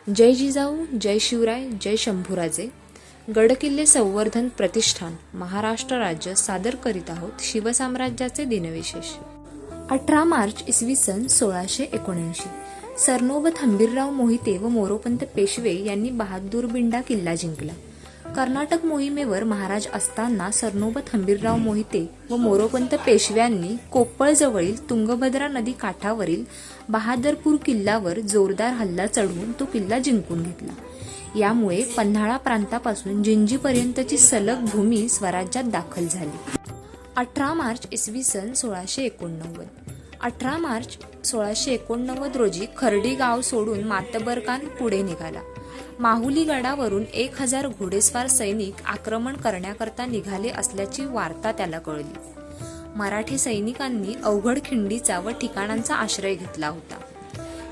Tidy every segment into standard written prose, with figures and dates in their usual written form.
जय जिजाऊ, जय शिवराय, जय शंभूराजे. गडकिल्ले संवर्धन प्रतिष्ठान महाराष्ट्र राज्य सादर करीत आहोत शिवसाम्राज्याचे दिनविशेष. 18 मार्च इसवी सन 1679 सरनोबत हंबीरराव मोहिते व मोरोपंत पेशवे यांनी बहादूरबिंडा किल्ला जिंकला. कर्नाटक मोहिमेवर महाराज असताना सरनोबत हंबीरराव मोहिते व मोरोपंत पेशव्यांनी कोप्पळजवळील तुंगभद्रा नदी काठावरील बहादरपूर किल्ल्यावर जोरदार हल्ला चढवून तो किल्ला जिंकून घेतला. यामुळे पन्हाळा प्रांतापासून जिंजीपर्यंतची सलग भूमी स्वराज्यात दाखल झाली. 18 मार्च इसवी सन 1689 18 मार्च 1689 रोजी खर्डी गाव सोडून मातबरकान पुढे निघाला. माहुली गडावरून 1000 घोडेस्वार सैनिक आक्रमण करण्याकरता निघाले असल्याची वार्ता त्याला कळली. मराठी सैनिकांनी अवघड खिंडीचा व ठिकाणांचा आश्रय घेतला होता.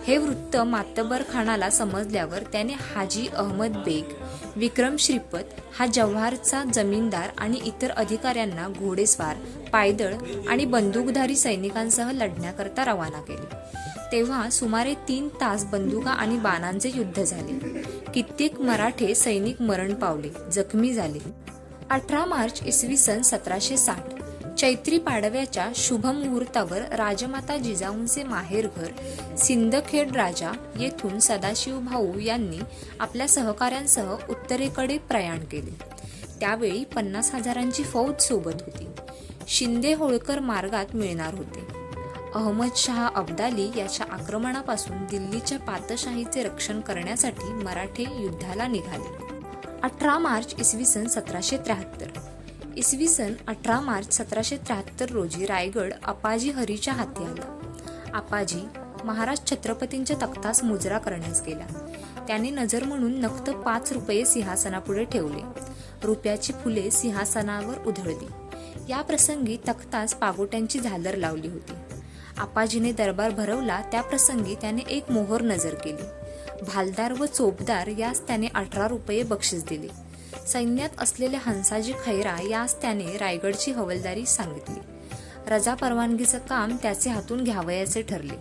हे वृत्त मातबर खानाला समजल्यावर त्याने हाजी अहमद बेग, विक्रम श्रीपत हा जव्हारचा जमीनदार आणि इतर अधिकाऱ्यांना घोडेस्वार, पायदळ आणि बंदूकधारी सैनिकांसह लढण्याकरता रवाना केले. तेव्हा सुमारे 3 तास बंदुका आणि बाणांचे युद्ध झाले. कित्येक मराठे सैनिक मरण पावले, जखमी झाले. 18 मार्च इसवी सन 1760 चैत्री पाडव्याच्या शुभ मुहूर्तावर राजमाता जिजाऊंचे माहेरघर सिंदखेड राजा येथून सदाशिव भाऊ यांनी आपल्या सहकाऱ्यांसह उत्तरेकडे प्रयाण केले. त्यावेळी 50,000ची फौज सोबत होती. शिंदे होळकर मार्गात मिळणार होते. अहमद शाह अब्दाली याच्या आक्रमणापासून दिल्लीच्या पातशाहीचे रक्षण करण्यासाठी मराठे युद्धाला निघाले. 18 मार्च इसवी सन 1773 इसवी सन 18 मार्च 1773 रोजी रायगड अप्पाजी हरीच्या हाती आला. अप्पाजी महाराज छत्रपतींच्या तख्तास मुजरा करण्यास गेला. त्याने नजर म्हणून नक्त 5 रुपये सिंहासनापुढे ठेवले. रुपयाची फुले सिंहासनावर उधळली. या प्रसंगी तख्तास पागोट्यांची झालर लावली होती. अप्पाजीने दरबार भरवला. त्या प्रसंगी त्याने एक मोहर नजर केली. भालदार व चोपदार यास त्याने 18 रुपये बक्षीस दिले. सैन्यात असलेल्या हंसाजी खैरा यास त्याने रायगडची हवालदारी सांगितली. रजा परवानगीचं काम त्याचे हातून घ्यावयाचे ठरले.